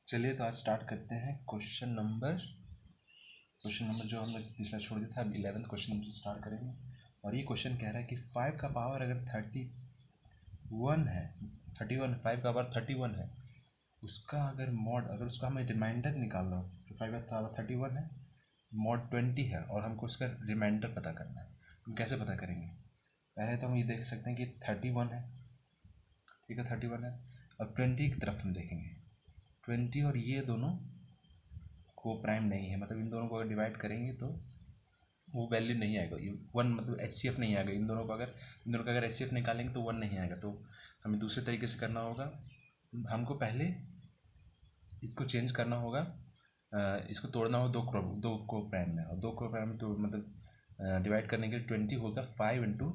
चलिए तो आज स्टार्ट करते हैं क्वेश्चन नंबर जो हमने पिछला छोड़ दिया था। अब 11th क्वेश्चन नंबर से स्टार्ट करेंगे। और ये क्वेश्चन कह रहा है कि 5 का पावर अगर 31 है, 31, 5 का पावर 31 है, उसका अगर मॉड, अगर उसका हमें रिमाइंडर निकालना हो, तो 5 का पावर 31 है, मॉड 20 है, और हमको उसका रिमाइंडर पता करना है। हम कैसे पता करेंगे? पहले तो हम ये देख सकते हैं कि 31 है, ठीक है, 31 है। अब 20 की तरफ हम देखेंगे। 20 और ये दोनों को प्राइम नहीं है, मतलब इन दोनों को अगर डिवाइड करेंगे तो वो वैल्यू नहीं आएगा। ये 1 मतलब HCF नहीं आएगा। इन दोनों का अगर HCF निकालेंगे तो 1 नहीं आएगा। तो हमें दूसरे तरीके से करना होगा। हमको पहले इसको चेंज करना होगा, इसको तोड़ना हो दो को प्राइम में, और दो को प्राइम में तो मतलब डिवाइड करने के लिए 20 होगा 5 इंटू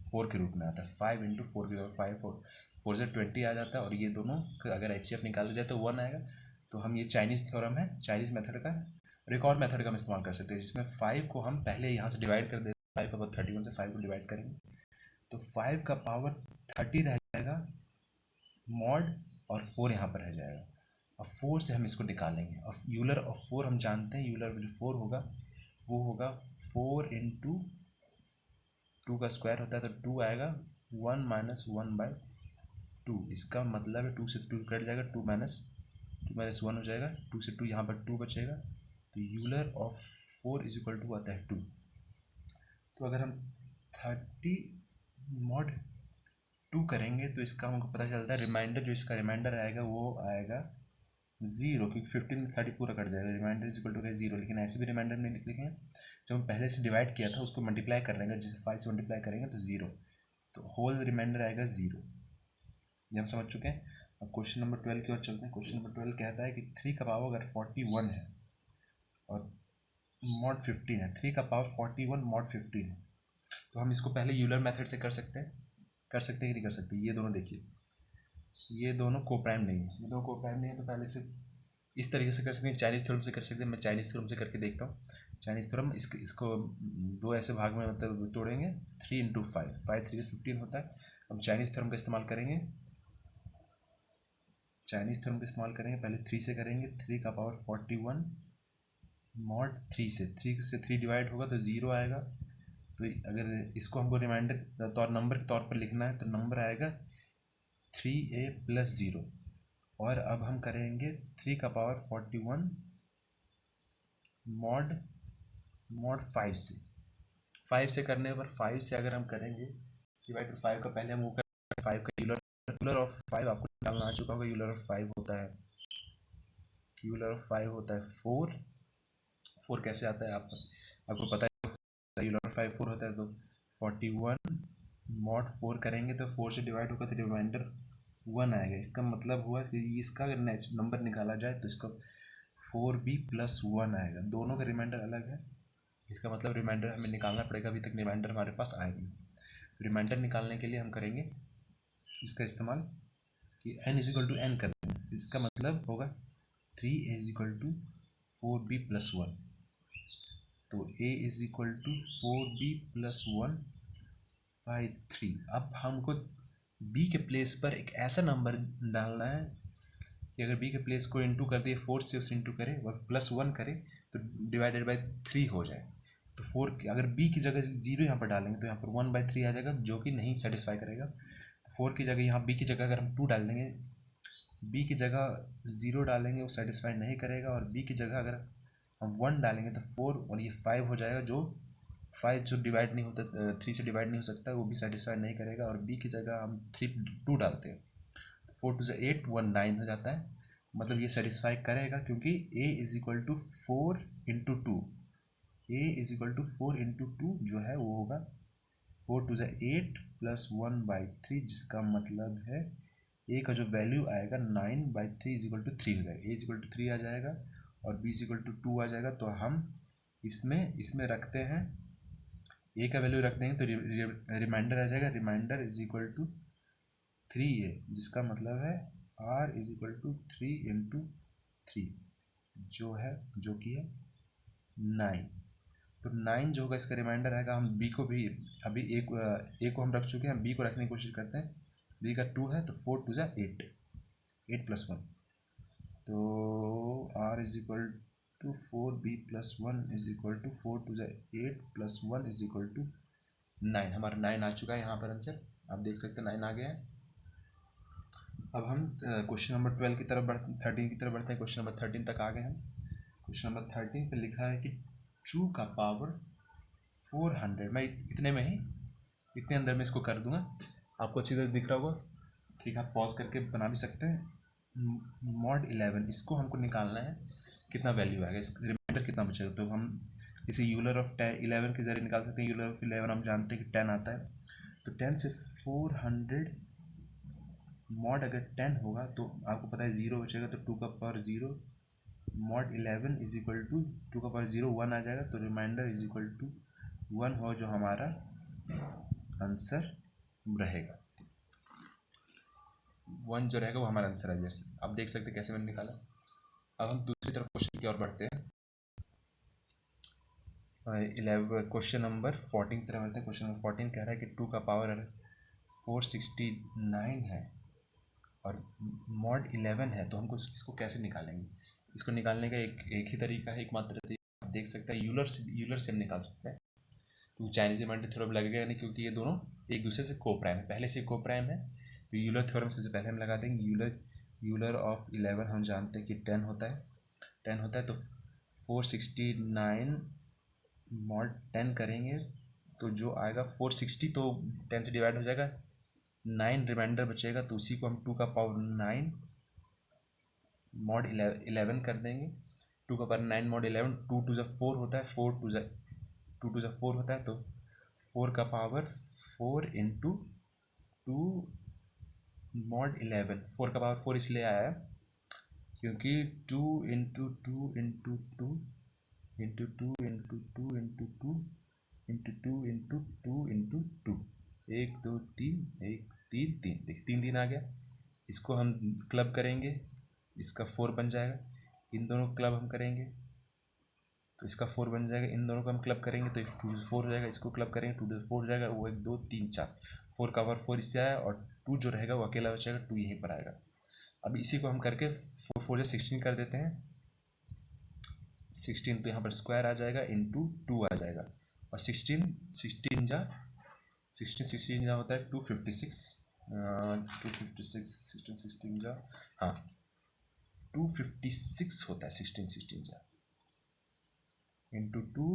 4 के रूप में आता है। 5 इंटू 4 के रूप में 4 से 20 आ जाता है, और ये दोनों अगर HCF निकाला जाए तो 1 आएगा। तो हम ये चाइनीज़ थ्योरम है, चाइनीज़ मेथड का, और एक और मेथड का हम इस्तेमाल कर सकते हैं जिसमें 5 को हम पहले यहाँ से डिवाइड कर देते हैं। 5 का पावर 31 से 5 को डिवाइड करेंगे तो 5 का पावर 30 रह जाएगा मॉड, और 4 यहाँ पर रह जाएगा। अब 4 से हम इसको निकालेंगे। अब यूलर ऑफ 4 हम जानते हैं, यूलर जो 4 होगा वो होगा 4 इंटू 2 का स्क्वायर होता है तो 2 आएगा, 1 माइनस 1/2। इसका मतलब है 2 से 2 कट जाएगा, 2 माइनस 1 हो जाएगा, 2 से 2 यहाँ पर 2 बचेगा। तो Euler of 4 is equal to आता है 2। तो अगर हम 30 मॉड 2 करेंगे तो इसका हमको पता चलता है रिमाइंडर, जो इसका रिमाइंडर आएगा वो आएगा 0, क्योंकि 15 में 30 पूरा कट जाएगा। रिमाइंडर इज इक्वल टू 0, लेकिन ऐसे भी रिमाइंडर नहीं लिखेंगे। जो हम पहले से डिवाइड किया था उसको मल्टीप्लाई कर लेंगे, जैसे 5 से मल्टीप्लाई करेंगे तो 0, तो होल रिमाइंडर आएगा 0। ये हम समझ चुके हैं। अब क्वेश्चन नंबर 12 की ओर चलते हैं। क्वेश्चन नंबर 12 कहता है कि 3 का पावर अगर 41 है और मॉड 15 है, 3 का पावर 41 मॉड 15 है, तो हम इसको पहले यूलर मेथड से कर सकते हैं कि नहीं कर सकते? ये दोनों देखिए, ये दोनों कोप्राइम नहीं है, ये दोनों कोप्राइम नहीं है, तो पहले से इस तरीके से कर सकते हैं, चाइनीज़ थ्योरम से कर सकते हैं। मैं चाइनीज़ थ्योरम से करके देखता हूँ। चाइनीज़ थ्योरम इसको दो ऐसे भाग में मतलब तोड़ेंगे, 3 इंटू 5, 5 3 से 15 होता है। अब चाइनीज़ थ्योरम का इस्तेमाल करेंगे, पहले 3 से करेंगे। 3 का पावर 41 मॉड 3 से 3 डिवाइड होगा तो 0 आएगा। तो अगर इसको हमको रिमाइंडर तौर नंबर के तौर पर लिखना है तो नंबर आएगा 3a प्लस 0। और अब हम करेंगे 3 का पावर 41 मॉड 5 से करने पर 5 से अगर हम करेंगे डिवाइड टू 5 का, पहले हम वो करेंगे 5 का यूलर ऑफ 5 आपको निकालना आ चुका होगा। यूलर ऑफ 5 होता है 4। 4 कैसे आता है आपको पता है। यूलर ऑफ 5 4 होता है, तो 41 मॉड 4 करेंगे तो 4 से डिवाइड होगा तो रिमाइंडर 1 आएगा। इसका मतलब हुआ कि इसका अगर नंबर निकाला जाए तो इसका 4b प्लस 1 आएगा। दोनों का रिमाइंडर अलग है, इसका मतलब रिमाइंडर हमें निकालना पड़ेगा। अभी तक रिमाइंडर हमारे पास आएगा। तो रिमाइंडर निकालने के लिए हम करेंगे इसका इस्तेमाल कि n is equal to n कर देंगे। इसका मतलब होगा 3a is equal to 4b plus 1। तो a is equal to 4b plus 1/3। अब हमको b के प्लेस पर एक ऐसा नंबर डालना है कि अगर b के प्लेस को इंटू कर दिए, 4 से उसे इंटू करे और प्लस 1 करे तो डिवाइडेड बाई 3 हो जाए। तो 4 अगर b की जगह 0 यहाँ पर डालेंगे तो यहाँ पर 1/3 आ जाएगा, जो कि नहीं सेटिस्फाई करेगा। तो 4 की जगह यहाँ b की जगह अगर हम 2 डाल देंगे, b की जगह 0 डालेंगे, वो सेटिस्फाई नहीं करेगा। और b की जगह अगर हम 1 डालेंगे तो 4 और ये 5 हो जाएगा, जो 5 जो डिवाइड नहीं होता, 3 से डिवाइड नहीं हो सकता, वो भी सेटिस्फाई नहीं करेगा। और b की जगह हम 2 डालते हैं, 4 2 8 1 9 हो जाता है। मतलब ये सेटिस्फाई करेगा, क्योंकि a is equal to 4 into 2, जो है वो होगा 4 2 8 प्लस 1/3, जिसका मतलब है a का जो वैल्यू आएगा 9/3 इज इक्वल टू 3 हो जाएगा। a इज इक्वल टू 3 आ जाएगा और b इज इक्वल टू 2 आ जाएगा। तो हम इसमें रखते हैं, a का वैल्यू रख देंगे तो रिमाइंडर आ जाएगा। Reminder is equal to 3a, जिसका मतलब है r is equal to 3 into 3, जो कि है 9। तो 9 जो होगा इसका रिमाइंडर आएगा। हम b को भी अभी a को हम रख चुके हैं, b को रखने की कोशिश करते हैं। b का 2 है तो 4 2 8 प्लस 1, तो r is equal to 4b plus 1 is equal to 4 to ज़ा 8 प्लस 1 इज इक्वल टू 9। हमारा 9 आ चुका है यहाँ पर आंसर, आप देख सकते हैं 9 आ गया है। अब हम क्वेश्चन नंबर 12 की तरफ बढ़ते 13 की तरफ बढ़ते हैं। क्वेश्चन नंबर 13 तक आ गए हम। क्वेश्चन नंबर 13 पे लिखा है कि 2 का पावर 400, मैं इतने में ही इतने अंदर में इसको कर दूंगा, आपको अच्छी तरह दिख रहा होगा, ठीक है। आप पॉज करके बना भी सकते हैं। मॉड 11 इसको हमको निकालना है, कितना वैल्यू आएगा, इस रिमाइंडर कितना बचेगा। तो हम इसे यूलर ऑफ 11 के जरिए निकाल सकते हैं। यूलर ऑफ 11 हम जानते हैं कि 10 आता है, तो 10 से 400 मॉड अगर 10 होगा तो आपको पता है 0 बचेगा, तो 2 का power 0 mod 11 is equal to 2 का पावर 0 1 आ जाएगा, तो रिमाइंडर इज इक्वल टू 1 हो, जो हमारा आंसर रहेगा। 1 जो रहेगा वो हमारा आंसर है। जैसे आप देख सकते हैं कैसे मैंने निकाला। अब हम दूसरी तरफ क्वेश्चन की ओर बढ़ते हैं। 11 क्वेश्चन नंबर 14 की तरफ बढ़ते हैं। क्वेश्चन नंबर 14 कह रहा है कि 2 का पावर 469 है और मॉड 11 है, तो हमको इसको कैसे निकालेंगे। इसको निकालने का एक ही तरीका है, एकमात्र तरीका। आप देख सकते हैं यूलर से हम निकाल सकते हैं। तो चाइनीज रिमाइंडर थ्योरम लगेगा नहीं, क्योंकि ये दोनों एक दूसरे से को प्राइम है, पहले से को प्राइम है। तो यूलर थ्योरम सबसे पहले हम लगा देंगे। यूलर ऑफ 11 हम जानते हैं कि 10 होता है, 10 होता है। तो 469 मॉड 10 करेंगे तो जो आएगा 460, तो 10 से डिवाइड हो जाएगा, 9 रिमाइंडर बचेगा, तो उसी को हम 2 का पावर 9 मॉड 11 कर देंगे। 2 का पावर 9 मॉड 11, 2 टू ज़ा 4 होता है, 2 टू ज़ा 4 होता है, तो 4 का पावर 4 इंटू 2 मॉड 11। 4 का पावर 4 इसलिए आया है क्योंकि 2 into 2 into 2 into 2 into 2 into 2 into 2 into 2 into 2, 1 2 3 1 3 3, देखिए 3 3 आ गया। इसको हम क्लब करेंगे, इसका 4 बन जाएगा। इन दोनों क्लब हम करेंगे तो इसका 4 बन जाएगा। इन दोनों को हम क्लब करेंगे तो 2 से 4 हो जाएगा। इसको क्लब करेंगे 2 से 4 हो जाएगा, वो 1 2 3 4, 4 का पावर 4 इससे आया, और 2 जो रहेगा वो अकेला बचेगा, 2 यहीं पर आएगा। अब इसी को हम करके 4 4 से 16 कर देते हैं, 16, तो यहाँ पर स्क्वायर आ जाएगा, इंटू 2 आ जाएगा, और 16 जा होता है 256, 16 जा, हाँ 256 होता है, 16 जा इंटू 2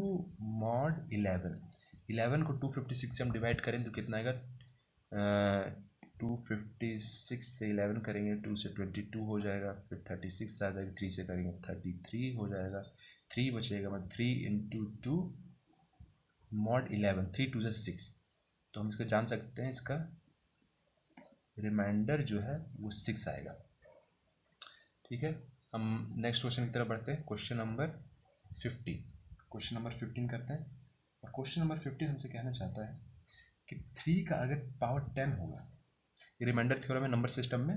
मॉड 11 को 256 से हम डिवाइड करें तो कितना आएगा, 256 से 11 करेंगे, 2 से 22 हो जाएगा, फिर 36 आ जाएगा, 3 से करेंगे 33 हो जाएगा, 3 बचेगा, मतलब 3 इंटू 2 मॉड 11, 3 2 से 6, तो हम इसको जान सकते हैं, इसका रिमाइंडर जो है वो 6 आएगा। ठीक है, हम नेक्स्ट क्वेश्चन की तरफ बढ़ते हैं। क्वेश्चन नंबर 15 करते हैं। और क्वेश्चन नंबर 15 हमसे कहना चाहता है कि 3 का अगर पावर 10 होगा, ये रिमाइंडर थ्योरम है नंबर सिस्टम में,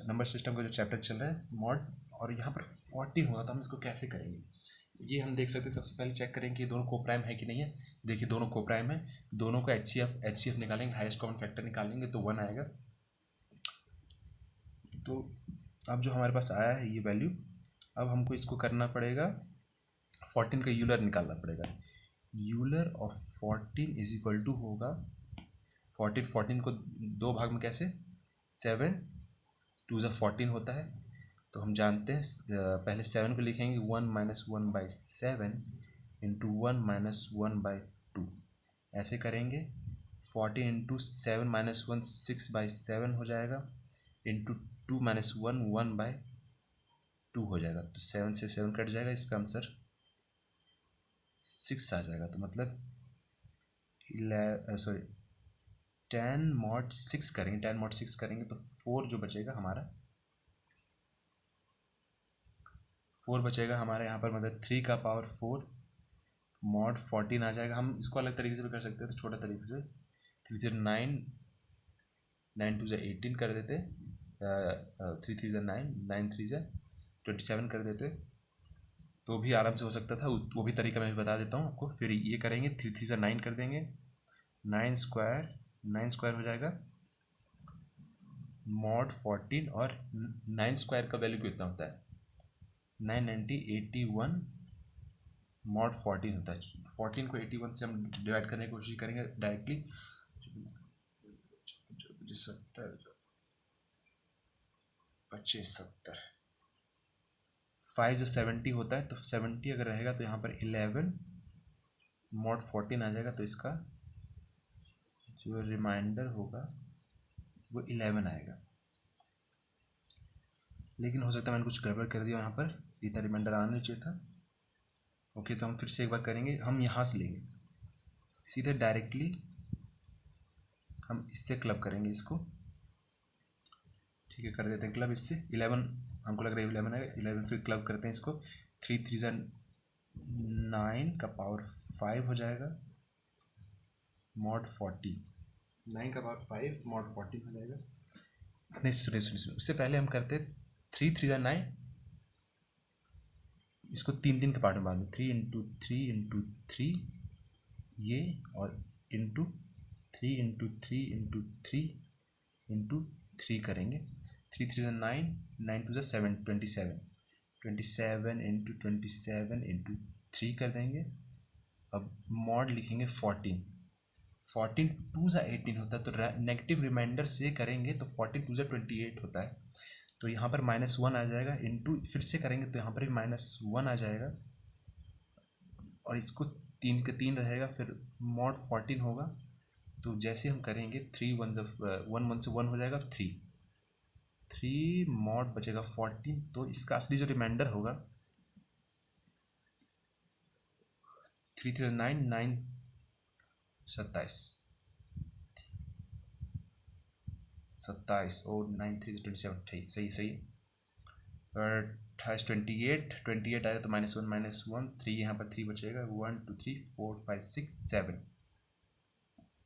नंबर सिस्टम का जो चैप्टर चल रहा है मॉड, और यहाँ पर 14 होगा, तो हम इसको कैसे करेंगे ये हम देख सकते हैं। सबसे पहले चेक करेंगे कि दोनों को प्राइम है कि नहीं है। देखिए दोनों को प्राइम है, दोनों का HCF निकालेंगे, हाईएस्ट कॉमन फैक्टर निकालेंगे तो 1 आएगा। तो अब जो हमारे पास आया है ये वैल्यू, अब हमको इसको करना पड़ेगा, 14 का यूलर निकालना पड़ेगा। Euler of 14 is equal to होगा 14 को 2 भाग में कैसे, 7 2 ज़ा 14 होता है, तो हम जानते हैं पहले 7 को लिखेंगे 1 माइनस 1/7 इंटू 1 माइनस 1/2, ऐसे करेंगे। 14 इंटू 7 माइनस 1 6/7 हो जाएगा, इंटू 2 माइनस 1 1/2 हो जाएगा, तो 7 से 7 कट जाएगा, इसका आंसर 6 आ जाएगा। तो मतलब 10 मॉड 6 करेंगे, 10 मॉड 6 करेंगे तो 4 जो बचेगा हमारा, 4 बचेगा हमारे यहाँ पर, मतलब 3 का पावर 4 मॉड 14 आ जाएगा। हम इसको अलग तरीके से भी कर सकते हैं, तो छोटा तरीके से 3 0 9 9 2 ज़ा 18 कर देते, 3 3 ज़ा 9 9 3 ज़ा 27 कर देते, तो भी आराम से हो सकता था। वो भी तरीका मैं भी बता देता हूँ आपको। फिर ये करेंगे 3 3 ज़ा 9 कर देंगे, 9 स्क्वायर हो जाएगा, मॉड 14 और 9 स्क्वायर का वैल्यू कितना होता है 990 81 मॉड 14 होता है। 14 को 81 से हम डिवाइड करने की कोशिश करेंगे डायरेक्टली। 70 25 70 5 जो 70 होता है, तो 70 अगर रहेगा तो यहाँ पर 11 मॉड 14 आ जाएगा, तो इसका जो रिमाइंडर होगा वो 11 आएगा। लेकिन हो सकता है मैंने कुछ गड़बड़ कर दिया यहाँ पर, इतना रिमाइंडर आना नहीं चाहिए था। ओके, तो हम फिर से एक बार करेंगे, हम यहाँ से लेंगे सीधे डायरेक्टली, हम इससे क्लब करेंगे इसको। ठीक है, कर देते हैं क्लब इससे। 11 हमको लग रहा है 11 है, 11 फिर क्लब करते हैं इसको। 3 3 9 का पावर 5 हो जाएगा मॉड 40, 9 का पावर 5 मॉड 40 हो जाएगा। नहीं सुनिए सुनिए सुनिए, उससे पहले हम करते 3 3 9, इसको 3 3 के पार्ट में बांध दें। 3 इंटू 3 इंटू 3 ये, और इंटू 3 इंटू 3 इंटू 3 इंटू 3 करेंगे। 3 3 9, 9 2 7 27, 27 इंटू 27 इंटू 3 कर देंगे। अब मॉड लिखेंगे 14, 14 2 सा 18 होता है, तो नेगेटिव रिमाइंडर से करेंगे तो 14 2 सा 28 होता है, तो यहाँ पर -1 आ जाएगा। इंटू फिर से करेंगे तो यहाँ पर भी -1 आ जाएगा, और इसको 3 के 3 रहेगा, फिर मॉड 14 होगा। तो जैसे हम करेंगे 3 1 से 1 से 1 हो जाएगा, 3 मॉड बचेगा 14। तो इसका असली जो रिमाइंडर होगा 3 3 9 9 27 27 और 9 3 27, ठीक सही सही। और 28 28 आएगा तो -1 3, यहाँ पर 3 बचेगा, 1 2 3 4 5 6 7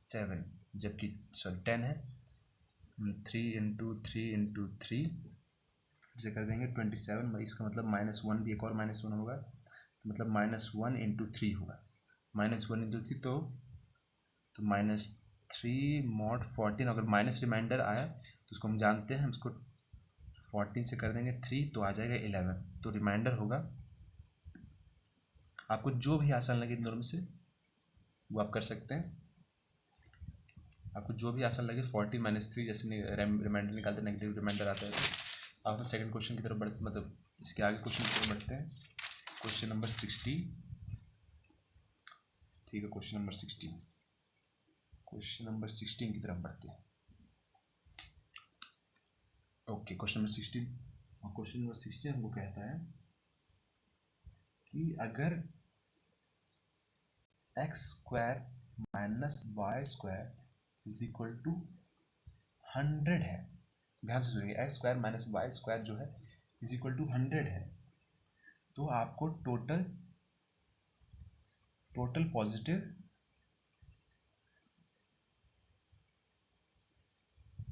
7, जबकि सॉरी 10 है। 3 इंटू 3 इंटू 3 से कर देंगे 27, इसका मतलब -1 भी एक और -1 होगा, तो मतलब -1 इंटू 3 होगा। -1 इंटू 3 तो -3 मॉड 14। अगर माइनस रिमाइंडर आया तो उसको हम जानते हैं, हम इसको 14 से कर देंगे 3, तो आ जाएगा 11। तो रिमाइंडर होगा, आपको जो भी आसान लगे इन दोनों में से वो आप कर सकते हैं। आपको जो भी आसान लगे 14 - 3 जैसे रिमाइंडर निकालते हैं, नेगेटिव रिमाइंडर आता है। तो आप सेकंड क्वेश्चन की तरफ मतलब इसके आगे क्वेश्चन की तरफ बढ़ते हैं। क्वेश्चन नंबर 60, ठीक है, क्वेश्चन नंबर 16 की तरफ बढ़ते हैं। ओके, क्वेश्चन नंबर 16, और क्वेश्चन नंबर 16 हमको कहता है कि अगर x² - y² = 100 है, ध्यान से सुनिए, x² - y² जो है = 100 है, तो आपको टोटल पॉजिटिव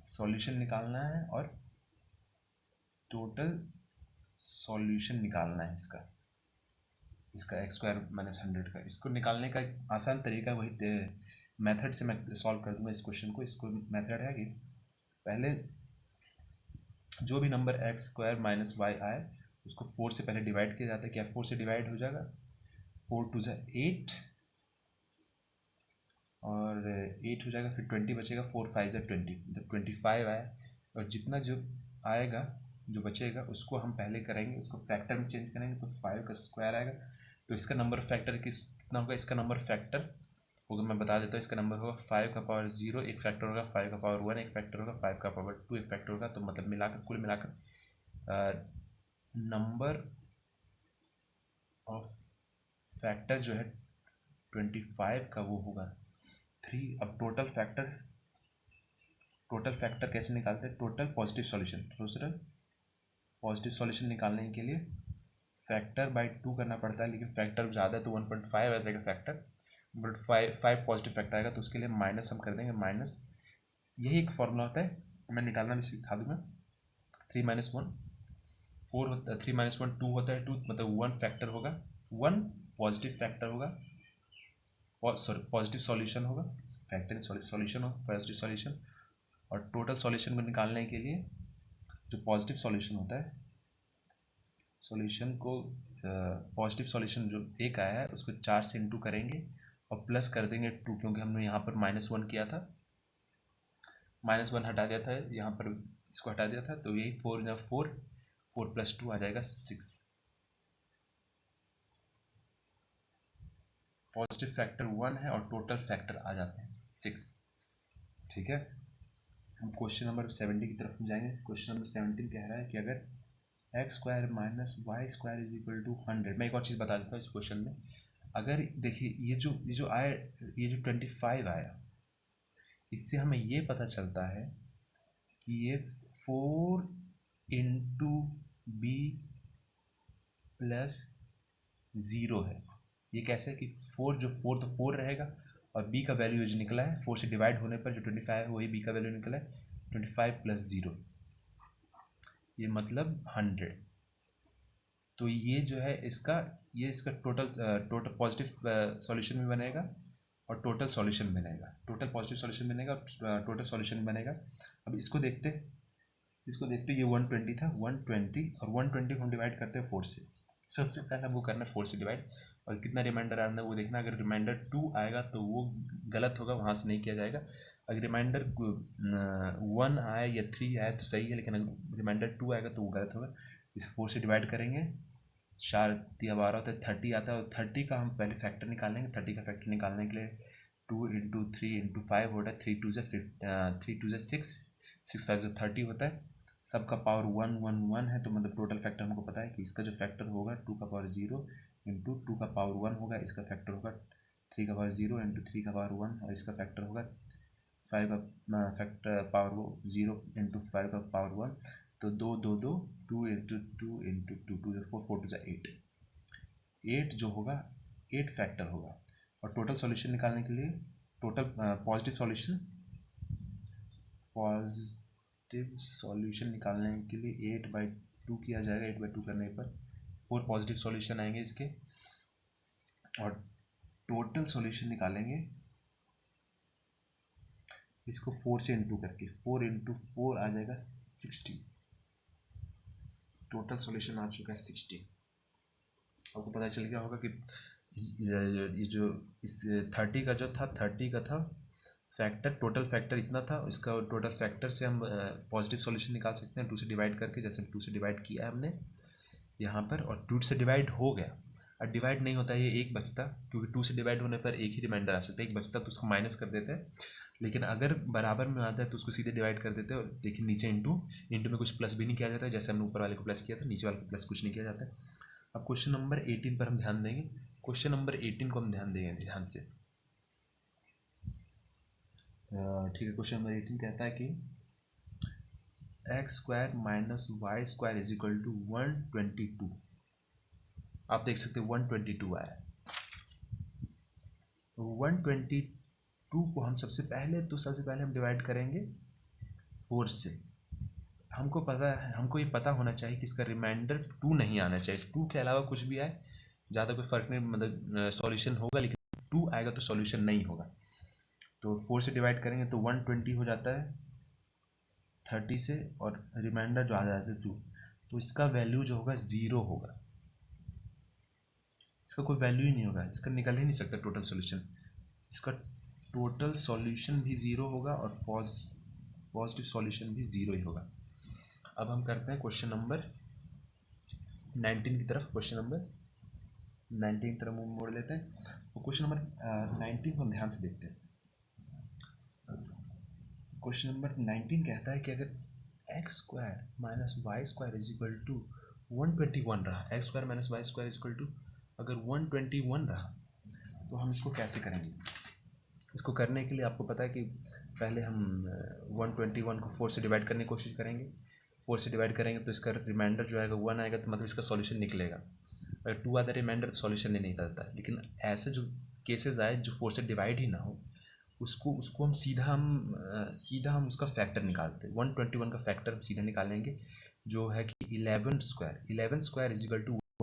सॉल्यूशन निकालना है और टोटल सॉल्यूशन निकालना है इसका x² - 100 का। इसको निकालने का एक आसान तरीका, वही मेथड से मैं सॉल्व कर दूंगा इस क्वेश्चन को। इसको मेथड है कि पहले जो भी नंबर x² - y आए उसको 4 से पहले डिवाइड किया जाता है। क्या 4 से डिवाइड हो जाएगा? 4 2 = 8 और 8 हो जाएगा, फिर 20 बचेगा, 4 5 = 20, जब 25 आया, और जितना जो आएगा जो बचेगा उसको हम पहले करेंगे, उसको फैक्टर में चेंज करेंगे, तो 5 का स्क्वायर आएगा। तो इसका नंबर फैक्टर कितना होगा? इसका नंबर फैक्टर होगा, मैं बता देता हूँ, इसका नंबर होगा 5 का पावर 0 एक फैक्टर होगा, 5 का पावर 1 एक फैक्टर होगा, 5 का पावर 2 एक फैक्टर होगा। तो मतलब मिलाकर कुल मिलाकर नंबर ऑफ फैक्टर जो है 25 का वो होगा 3। अब टोटल फैक्टर कैसे निकालते हैं? टोटल पॉजिटिव सॉल्यूशन निकालने के लिए फैक्टर बाय 2 करना पड़ता है, लेकिन फैक्टर ज़्यादा है तो 1.5 आ जाएगा फैक्टर, बट 5 पॉजिटिव फैक्टर आएगा, तो उसके लिए माइनस हम कर देंगे माइनस। यही एक फॉर्मूला होता है, मैं निकालना भी सिखा दूंगा। 3 - 1 4 होता है, 3 - 1 2 होता है, 2 मतलब 1 फैक्टर होगा, 1 पॉजिटिव फैक्टर होगा, सॉरी पॉजिटिव सॉल्यूशन होगा, फैक्टर सॉल्यूशन हो पॉजिटिव सॉल्यूशन, और टोटल सॉल्यूशन को निकालने के लिए जो पॉजिटिव सॉल्यूशन होता है, सॉल्यूशन को पॉजिटिव सॉल्यूशन जो एक आया है उसको 4 से इंटू करेंगे और प्लस कर देंगे 2, क्योंकि हमने यहाँ पर -1 किया था, -1 हटा दिया था, यहाँ पर इसको हटा दिया था, तो यही 4 या 4 + 2 आ जाएगा 6। पॉजिटिव फैक्टर 1 है और टोटल फैक्टर आ जाते हैं 6। ठीक है, हम क्वेश्चन नंबर 17 की तरफ जाएंगे। क्वेश्चन नंबर 17 कह रहा है कि अगर x² - y² = 100। मैं एक और चीज़ बता देता हूँ इस क्वेश्चन में। अगर देखिए ये जो आया, ये जो 25 आया, इससे हमें ये पता चलता है कि ये 4 × b + 0 है। ये कैसे कि 4 तो 4 रहेगा और b का वैल्यू जो निकला है 4 से डिवाइड होने पर जो 25 है वही b का वैल्यू निकला है 25 + 0, ये मतलब 100। तो ये जो है इसका टोटल पॉजिटिव सॉल्यूशन भी बनेगा और टोटल सॉल्यूशन बनेगा, टोटल पॉजिटिव सॉल्यूशन बनेगा और टोटल सॉल्यूशन बनेगा। अब इसको देखते ये 120 था, 120 और 120 को हम डिवाइड करते हैं 4 से। सबसे पहले हमको करना है 4 से डिवाइड, और कितना रिमाइंडर आ रहा है वो देखना। अगर रिमाइंडर 2 आएगा तो वो गलत होगा, वहाँ से नहीं किया जाएगा। अगर रिमाइंडर 1 आए या 3 आए तो सही है, लेकिन अगर रिमाइंडर 2 आएगा तो वो गलत होगा। इसे 4 से डिवाइड करेंगे, 4 × 12 होता है 30 आता है, और 30 का हम पहले फैक्टर निकालेंगे। 30 का फैक्टर निकालने के लिए 2 × 3 × 5 होता है, 3 × 6, 6 × 5 = 30 होता है। सबका पावर 1 1 1 है, तो मतलब टोटल फैक्टर हमको पता है कि इसका जो फैक्टर होगा 2 का पावर 0 × 2 का पावर 1 होगा, इसका फैक्टर होगा 3 का पावर 0 × 3 का पावर 1, और इसका फैक्टर होगा 5 का फैक्टर पावर 0 × 5 का पावर 1। तो 2 2 2 2 × 2 × 2 2 4 4 2 8 8 जो होगा 8 फैक्टर होगा। और टोटल सॉल्यूशन निकालने के लिए टोटल पॉजिटिव सॉल्यूशन निकालने के लिए 8/2 किया जाएगा। 8/2 करने पर 4 पॉजिटिव सॉल्यूशन आएंगे इसके, और टोटल सॉल्यूशन निकालेंगे इसको 4 से इंटू करके, 4 × 4 आ जाएगा 60। टोटल सॉल्यूशन आ चुका है 60। आपको पता चल गया होगा कि ये जो इस 30 का जो था, 30 का था फैक्टर, टोटल फैक्टर इतना था, इसका टोटल फैक्टर से हम पॉजिटिव सॉल्यूशन निकाल सकते हैं 2 से डिवाइड करके। जैसे 2 से डिवाइड किया है हमने यहाँ पर, और 2 से डिवाइड हो गया। और डिवाइड नहीं होता है, ये एक बचता, क्योंकि 2 से डिवाइड होने पर एक ही रिमाइंडर आ सकता है, एक बचता तो उसको माइनस कर देते हैं। लेकिन अगर बराबर में आता है तो उसको सीधे डिवाइड कर देते हैं, और देखिए नीचे इंटू में कुछ प्लस भी नहीं किया जाता है, जैसे हमने ऊपर वाले को प्लस किया था, नीचे वाले को प्लस कुछ नहीं किया जाता है। अब क्वेश्चन नंबर 18 पर हम ध्यान देंगे। क्वेश्चन नंबर 18 को हम ध्यान देंगे ध्यान से। ठीक है, क्वेश्चन नंबर 18 कहता है कि x² - y² = 122। आप देख सकते हैं 122 आया। 122 को हम सबसे पहले हम डिवाइड करेंगे 4 से। हमको ये पता होना चाहिए कि इसका रिमाइंडर 2 नहीं आना चाहिए, 2 के अलावा कुछ भी आए ज़्यादा कोई फ़र्क नहीं, मतलब सॉल्यूशन होगा, लेकिन 2 आएगा तो सॉल्यूशन नहीं होगा। तो 4 से डिवाइड करेंगे तो 120 हो जाता है 30 से, और रिमाइंडर जो आ जाता है 2, तो इसका वैल्यू जो होगा 0 होगा, इसका कोई वैल्यू ही नहीं होगा, इसका निकल ही नहीं सकता टोटल सॉल्यूशन। इसका टोटल सॉल्यूशन भी 0 होगा और पॉजिटिव सॉल्यूशन भी 0 ही होगा। अब हम करते हैं क्वेश्चन नंबर 19 की तरफ। क्वेश्चन नंबर 19 की तरफ मोड़ लेते हैं। तो क्वेश्चन नंबर 19 को हम ध्यान से देखते हैं। क्वेश्चन नंबर 19 कहता है कि अगर x² - y² = 121 रहा, x² - y² = अगर 121 रहा, तो हम इसको कैसे करेंगे। इसको करने के लिए आपको पता है कि पहले हम 121 को 4 से डिवाइड करने की कोशिश करेंगे। 4 से डिवाइड करेंगे तो इसका रिमाइंडर जो आएगा 1 आएगा, तो मतलब इसका सॉल्यूशन निकलेगा। अगर 2 आता रिमाइंडर तो सॉल्यूशन नहीं निकलता। लेकिन ऐसे जो केसेस आए जो 4 से डिवाइड ही ना हो, उसको हम सीधा हम उसका फैक्टर निकालते हैं। 121 का फैक्टर हम सीधा निकालेंगे, जो है कि 11² =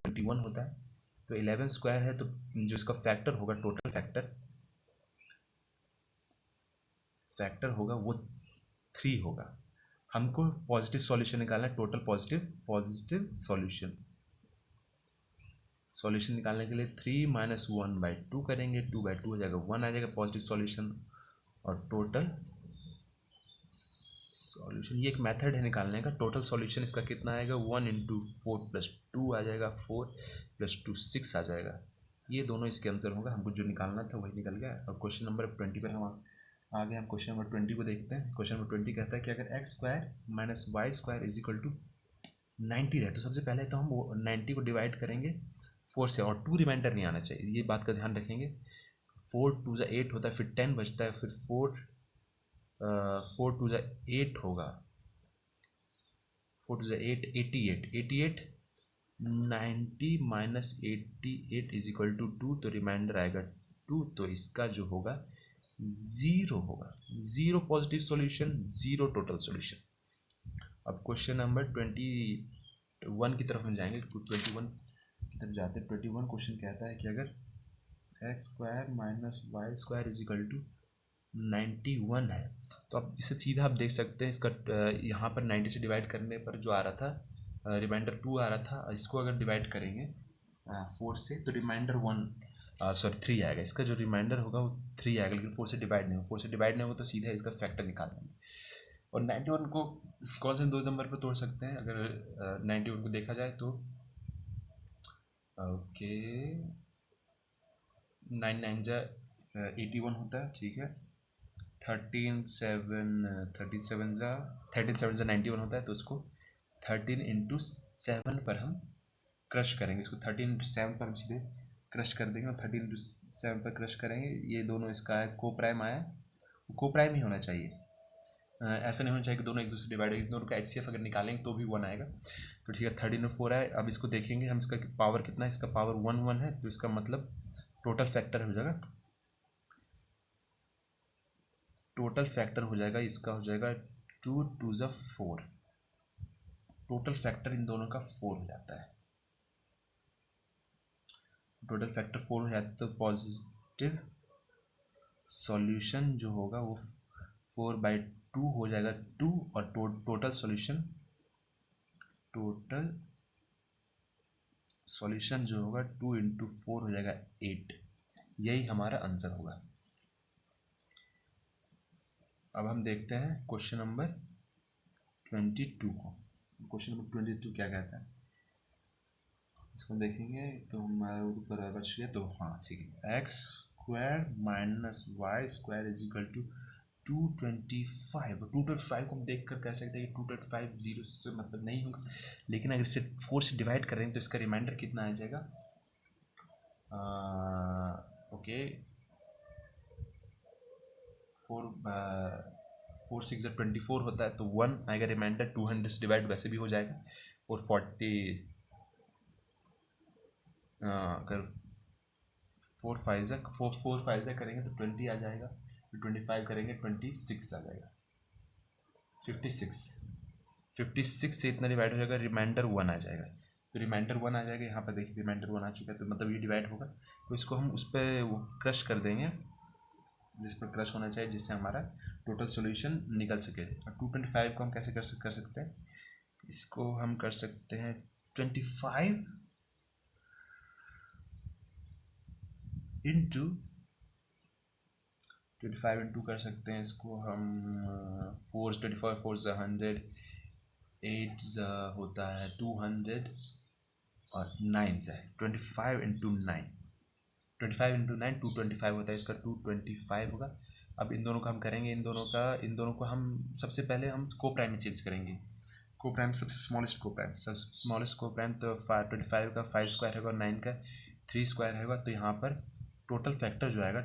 21 होता है। तो 11² है, तो जो इसका फैक्टर होगा, टोटल फैक्टर होगा वो 3 होगा। हमको पॉजिटिव सॉल्यूशन निकालना है, टोटल पॉजिटिव सॉल्यूशन निकालने के लिए 3 माइनस 1/2 करेंगे, 2/2 हो जाएगा 1 आ जाएगा पॉजिटिव सॉल्यूशन। और टोटल सॉल्यूशन, ये एक मेथड है निकालने का। टोटल सॉल्यूशन इसका कितना आएगा, 1 इंटू 4 प्लस 2 आ जाएगा, 4 प्लस 2 6 आ जाएगा। ये दोनों इसके आंसर होगा। हमको जो निकालना था वही निकल गया। अब क्वेश्चन नंबर 20 पर हम आगे हम क्वेश्चन नंबर 20 को देखते हैं। क्वेश्चन नंबर 20 कहता है कि अगर x square minus y square is equal to 90 रहे, तो सबसे पहले तो हम वो 90 को डिवाइड करेंगे 4 से, और 2 रिमाइंडर नहीं आना चाहिए, ये बात का ध्यान रखेंगे। 4 2 ज़ा 8 होता है, फिर 10 बचता है, फिर 4 2 ज़ा 8 होगा, 4 2 ज़ा 8 88 90 माइनस 88 इज इक्वल टू 2, तो रिमाइंडर आएगा 2, तो इसका जो होगा 0 होगा। 0 पॉजिटिव सॉल्यूशन, 0 टोटल सॉल्यूशन। अब क्वेश्चन नंबर 21 की तरफ हम जाएंगे। 21 की तरफ जाते हैं। 21 क्वेश्चन कहता है कि अगर x square minus y square is equal to 91 है, तो अब इसे सीधा आप देख सकते हैं। इसका यहाँ पर 90 से डिवाइड करने पर जो आ रहा था रिमाइंडर 2 आ रहा था, इसको अगर डिवाइड करेंगे 4 से तो रिमाइंडर 3 आएगा। इसका जो रिमाइंडर होगा वो 3 आएगा, लेकिन 4 से डिवाइड नहीं होगा। 4 से डिवाइड नहीं होगा तो सीधा इसका फैक्टर निकाल देंगे। और 91 को कौन से 2 नंबर पर तोड़ सकते हैं, अगर 91 को देखा जाए तो ओके 9 9 जा 81 होता है, ठीक है। 13 7 जा 91 होता है, तो उसको 13 इंटू 7 पर हम क्रश करेंगे। इसको 13 इंटू 7 पर हम सीधे क्रश कर देंगे, और 13 इंटू 7 पर क्रश करेंगे। ये दोनों इसका है को प्राइम आया, को प्राइम ही होना चाहिए, ऐसा नहीं होना चाहिए कि दोनों एक दूसरे डिवाइड हो। इन दोनों का HCF अगर निकालेंगे तो भी 1 आएगा। तो ठीक है, 13 और 4 है। अब इसको देखेंगे हम, इसका पावर कितना है, इसका पावर 1 1 है, तो इसका मतलब टोटल फैक्टर हो जाएगा, इसका हो जाएगा 2 2 ज़ा 4। टोटल फैक्टर इन दोनों का 4 हो जाता है। टोटल फैक्टर 4 हो जाता है, तो पॉजिटिव सॉल्यूशन जो होगा वो 4/2 हो जाएगा 2, और टोटल सॉल्यूशन जो होगा 2 इंटू 4 हो जाएगा 8। यही हमारा आंसर होगा। अब हम देखते हैं क्वेश्चन नंबर 22 को। क्वेश्चन नंबर 22 क्या कहता है, इसको देखेंगे तो हमारा ऊपर बच गया। तो हाँ ठीक है, x square minus y square is equal to 225। 225 को हम देख कर कह सकते हैं कि 225 0 से मतलब नहीं होगा, लेकिन अगर इसे 4 से डिवाइड करेंगे तो इसका रिमाइंडर कितना आ जाएगा, ओके 4 6 24 होता है, तो 1 आएगा रिमाइंडर। 200 से डिवाइड वैसे भी हो जाएगा, और 40 अगर 4 5 करेंगे तो 20 आ जाएगा, फिर 25 करेंगे 26 आ जाएगा, 56 से इतना डिवाइड हो जाएगा, रिमाइंडर 1 आ जाएगा। तो रिमाइंडर 1 आ जाएगा, यहाँ पर देखिए रिमाइंडर 1 आ चुका है, तो मतलब ये डिवाइड होगा। तो इसको हम उस पर वो क्रश कर देंगे जिस पर क्रश होना चाहिए, जिससे हमारा टोटल सॉल्यूशन निकल सके। और 225 को हम कैसे कर सकते हैं, इसको हम कर सकते हैं 25 इंटू कर सकते हैं इसको हम 24 4 100, 8 होता है 200, और 9 है 25 इंटू 9, 225 होता है, इसका 225 होगा। अब इन दोनों का हम करेंगे, इन दोनों को हम सबसे पहले हम को प्राइम में चेंज करेंगे। को प्राइम सबसे स्मॉलेस्ट को प्राइम, तो 25 का 5 स्क्वायर होगा, 9 का 3 स्क्वायर होगा। तो यहाँ पर टोटल फैक्टर जो आएगा,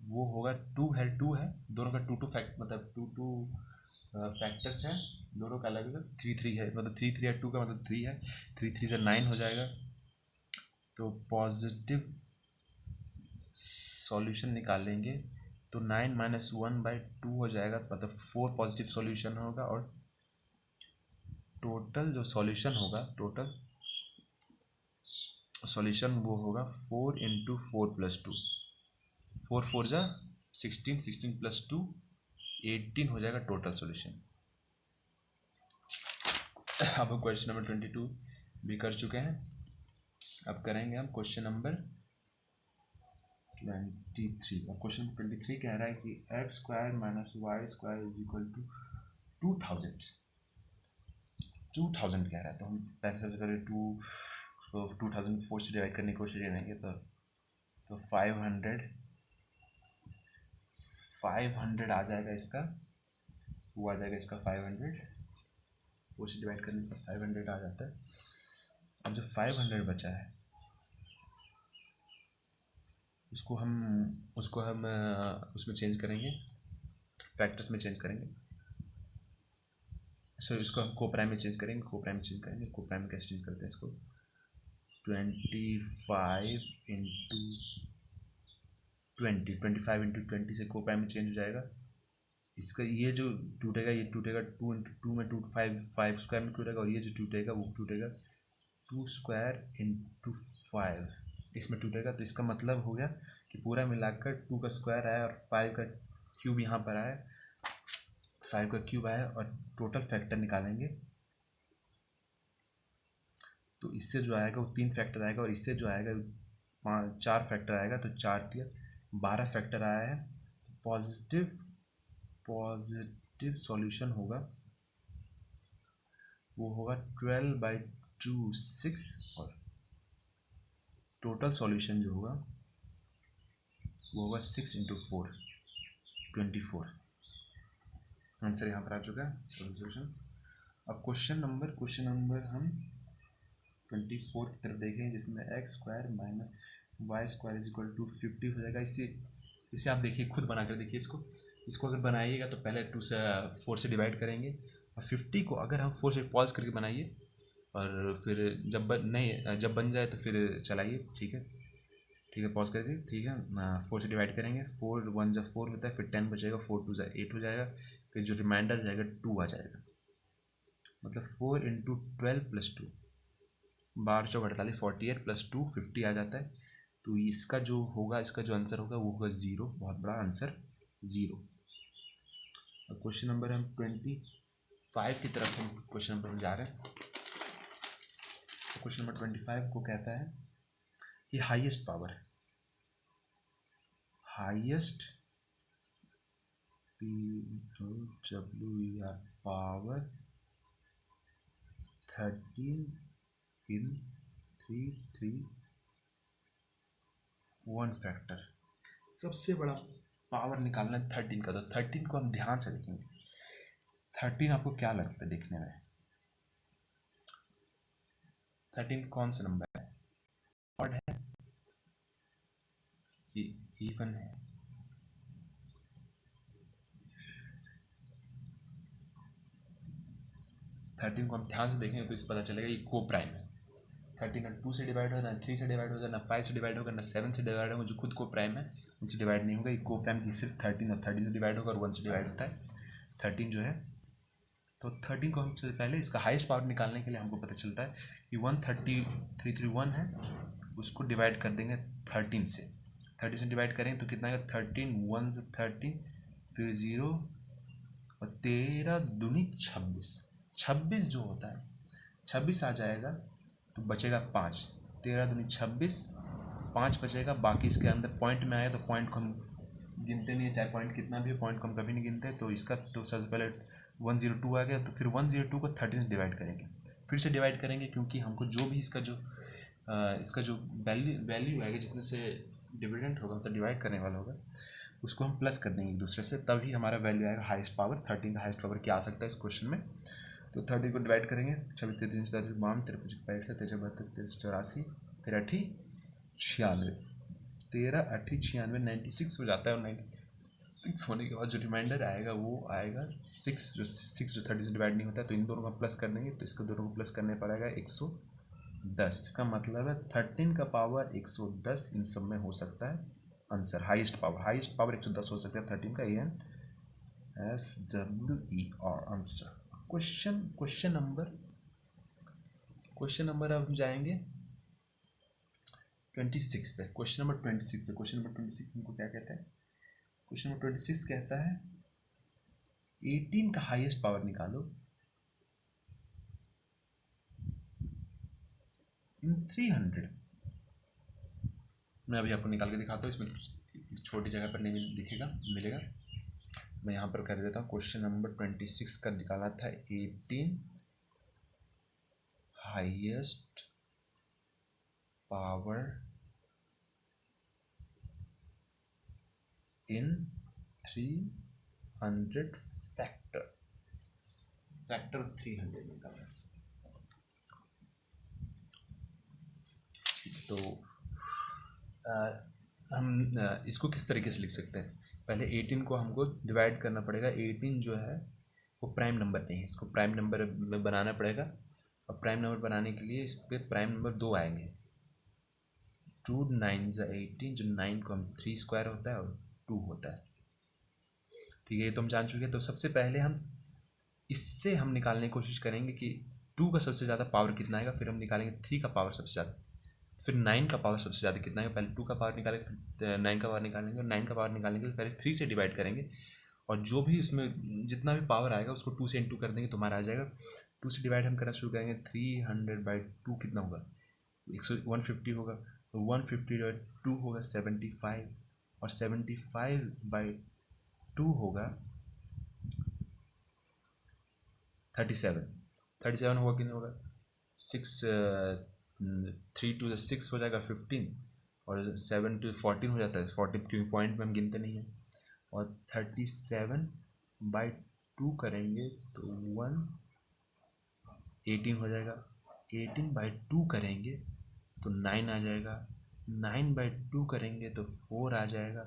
वो होगा 2 है दोनों का 2 फैक्ट मतलब 2 फैक्टर्स हैं दोनों का अलग अलग। 3 3 है, मतलब 3 3 है, 2 का मतलब 3 है, 3 3 से 9 हो जाएगा। तो पॉजिटिव सॉल्यूशन निकालेंगे तो 9 माइनस 1/2 हो जाएगा, मतलब 4 पॉजिटिव सॉल्यूशन होगा। और टोटल जो सॉल्यूशन होगा, वो होगा 4 इंटू 4 प्लस 2, 4 4 जा 16, 16 + 2 18 हो जाएगा टोटल सॉल्यूशन। अब क्वेश्चन नंबर 22 भी कर चुके हैं। अब करेंगे हम क्वेश्चन नंबर 23। अब क्वेश्चन नंबर 23 कह रहा है कि x² - y² = 2000 कह रहा है। तो हम पहले सबसे पहले 2004 से डिवाइड करने की कोशिश करेंगे। तो 500 आ जाएगा इसका, वो आ जाएगा इसका 500, वो से डिवाइड करने पर 500 आ जाता है। अब जो 500 बचा है उसको हम उसमें चेंज करेंगे, फैक्टर्स में चेंज करेंगे। सो इसको हम कोप्राइम में चेंज करेंगे। कोप्राइम में कैसे चेंज करते हैं इसको? 25 × 20 से कोप्राइम में चेंज हो जाएगा। इसका ये जो टूटेगा, ये टूटेगा 2 × 2 में 5 स्क्वायर में टूटेगा, और ये जो टूटेगा वो टूटेगा 2² × 5 इसमें टूटेगा। तो इसका मतलब हो गया कि पूरा मिलाकर 2 का स्क्वायर आया और 5 का क्यूब यहाँ पर आया, 5 का क्यूब आया, और टोटल फैक्टर निकालेंगे। तो इससे जो आएगा वो 3 फैक्टर आएगा, और इससे जो आएगा 4 फैक्टर आएगा। तो 4 × 12 फैक्टर आया है। पॉजिटिव सॉल्यूशन होगा, वो होगा 12/2 6, और टोटल सॉल्यूशन जो होगा वो होगा 6 × 4 24। आंसर यहाँ पर आ चुका है सॉल्यूशन। अब क्वेश्चन नंबर हम 24 की तरफ देखें, जिसमें x² - y² = 50 हो जाएगा। इसे आप देखिए, खुद बना कर देखिए इसको अगर बनाइएगा तो पहले 2 से 4 से डिवाइड करेंगे, और 50 को अगर हम 4 से पॉज करके बनाइए, और फिर जब बन जाए तो फिर चलाइए। ठीक है, पॉज कर दिए। ठीक है, 4 से डिवाइड करेंगे। 4 × 1 = 4 होता है, फिर 10 बचेगा, 4 × 2 = 8 हो जाएगा, फिर जो रिमाइंडर जाएगा 2 आ जाएगा। मतलब 4 × 12 + 2 12 × 4 = 48, 48 + 2 50 आ जाता है। तो इसका जो आंसर होगा वो होगा 0। बहुत बड़ा आंसर 0। अब क्वेश्चन नंबर हम 25 की तरफ हम क्वेश्चन नंबर जा रहे हैं। क्वेश्चन नंबर 25 को कहता है कि हाईएस्ट पावर पावर 13 × 331 फैक्टर। सबसे बड़ा पावर निकालना है 13 का। तो 13 को हम ध्यान से देखेंगे। 13 आपको क्या लगता है देखने में? 13 कौन सा नंबर है? ऑड है कि इवन है? थर्टीन को हम ध्यान से देखेंगे तो इस पता चलेगा ये को प्राइम है। 13 ना 2 से डिवाइड होगा, ना 3 से डिवाइड होगा, ना 5 से डिवाइड होगा, ना 7 से डिवाइड होगा। जो खुद को प्राइम है उनसे डिवाइड नहीं होगा। ये को प्राइम सिर्फ 13 और 30 से डिवाइड होगा, और 1 से डिवाइड होता है 13 जो है। तो 13 को हम पहले इसका हाईएस्ट पावर निकालने के लिए हमको पता चलता है कि 13331 है, उसको डिवाइड कर देंगे 13 से। 30 से डिवाइड करें तो कितना आएगा? 13 1 13, फिर 0, और 13 दूनी 26। 26 जो होता है 26 आ जाएगा, तो बचेगा 5। 13 दूनी 26, 5 बचेगा। बाकी इसके अंदर पॉइंट में आया तो पॉइंट को हम गिनते नहीं है, चाहे पॉइंट कितना भी हो, पॉइंट को हम कभी नहीं गिनते। तो इसका तो सबसे पहले 102 आ गया। तो फिर 102 को 30 से डिवाइड करेंगे, फिर से डिवाइड करेंगे, क्योंकि हमको जो भी इसका जो वैल्यू आएगा, जितने से डिविडेंड होगा मतलब डिवाइड करने वाला होगा, उसको हम प्लस कर देंगे एक दूसरे से, तभी हमारा वैल्यू आएगा हाईएस्ट पावर। 13 का हाईएस्ट पावर क्या आ सकता है इस क्वेश्चन में? तो 30 को डिवाइड करेंगे, 26 33 52 53 65 63 72 83 84 96, 13 8 96 96 हो जाता है। और 96 होने के बाद जो रिमाइंडर आएगा वो आएगा 6, जो 30 से डिवाइड नहीं होता है। तो इन दोनों को प्लस कर देंगे, तो इसको दोनों को प्लस करने पर आएगा 110। इसका मतलब है 13 का पावर 110 इन सब में हो सकता है आंसर। हाईएस्ट पावर 110 हो सकता है 13 का। ANSWER answer. क्वेश्चन नंबर अब हम जाएंगे 26 पे। क्वेश्चन नंबर 26 हमको क्या कहता है? क्वेश्चन नंबर 26 कहता है 18 का हाईएस्ट पावर निकालो इन 300। मैं अभी आपको निकाल के दिखाता हूँ, इसमें इस छोटी जगह पर नहीं दिखेगा, मिलेगा। मैं यहाँ पर कर देता हूँ। क्वेश्चन नंबर 26 का निकाला था 18 highest power in 300 factor of 300 निकाला। तो हम इसको किस तरीके से लिख सकते हैं? पहले 18 को हमको डिवाइड करना पड़ेगा। 18 जो है वो प्राइम नंबर नहीं है, इसको प्राइम नंबर में बनाना पड़ेगा। और प्राइम नंबर बनाने के लिए इस पर प्राइम नंबर 2 आएंगे। 2 9 18, जो 9 को हम 3 स्क्वायर होता है और 2 होता है। ठीक है, ये तो हम जान चुके हैं। तो सबसे पहले हम इससे हम निकालने की कोशिश करेंगे कि 2 का सबसे ज़्यादा पावर कितना आएगा, फिर हम निकालेंगे 3 का पावर सबसे ज़्यादा, फिर 9 का पावर सबसे ज़्यादा कितना है। पहले 2 का पावर निकालेंगे, फिर 9 का पावर निकालेंगे। और 9 का पावर निकालने के लिए पहले 3 से डिवाइड करेंगे, और जो भी उसमें जितना भी पावर आएगा उसको 2 से इंटू कर देंगे तो हमारा आ जाएगा। 2 से डिवाइड हम करना शुरू करेंगे। 300/2 कितना होगा? 150 होगा। तो 150/2 होगा 75, और 75/2 होगा 37। 37 होगा कि नहीं होगा? 6 3 to 6 हो जाएगा 15, और 7 to 14 हो जाता है 14, क्योंकि पॉइंट में हम गिनते नहीं हैं। और 37/2 करेंगे तो 18 हो जाएगा। 18/2 करेंगे तो 9 आ जाएगा। 9/2 करेंगे तो 4 आ जाएगा।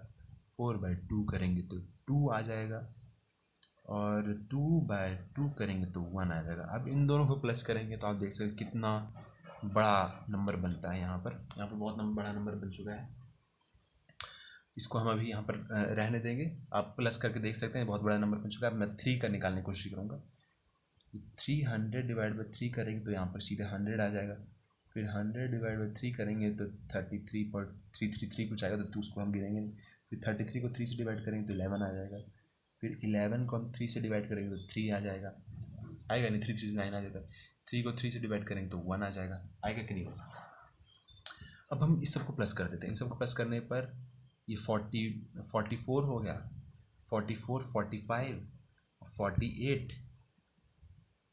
4/2 करेंगे तो 2 आ जाएगा। और 2/2 करेंगे तो 1 आ जाएगा। अब इन दोनों को प्लस करेंगे तो आप देख सकते कितना बड़ा नंबर बनता है। यहाँ पर बहुत बड़ा नंबर बन चुका है। इसको हम अभी यहाँ पर रहने देंगे। आप प्लस करके देख सकते हैं बहुत बड़ा नंबर बन चुका है। अब मैं 3 का निकालने की कोशिश करूँगा। 300/3 करेंगे तो यहाँ पर सीधे 100 आ जाएगा। फिर 100/3 करेंगे तो 33.333 कुछ आएगा, तो उसको हम गिनेंगे नहीं। फिर 33 को 3 से डिवाइड करेंगे तो 11 आ जाएगा। फिर 11 को हम 3 से डिवाइड करेंगे तो 3 आ जाएगा। आएगा नहीं, 3 3 से 9 आ जाता है। 3 को 3 से डिवाइड करेंगे तो 1 आ जाएगा। आएगा कि नहीं होगा? अब हम इस सबको प्लस कर देते हैं। इन सबको प्लस करने पर ये 44 हो गया, 44, 45, 48।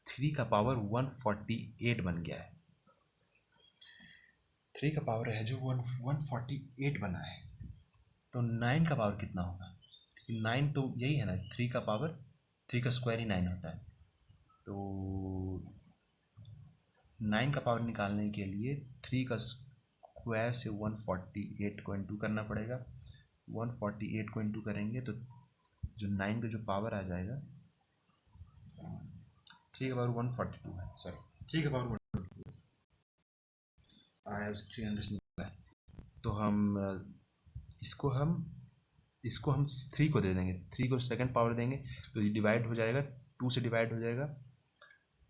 3 का पावर 148 बन गया है। 3 का पावर है जो 148 बना है। तो 9 का पावर कितना होगा? 9 तो यही है ना, 3 का पावर, 3 का स्क्वायर ही 9 होता है। तो 9 का पावर निकालने के लिए 3 का स्क्वायर से 148 को इंटू करना पड़ेगा। 148 को इंटू करेंगे तो जो 9 का जो पावर आ जाएगा, 3 का पावर 142 है, सॉरी 3 का पावर 142 आया, 300 निकला है। तो इसको हम 3 को दे देंगे, 3 को सेकंड पावर देंगे तो ये डिवाइड हो जाएगा, 2 से डिवाइड हो जाएगा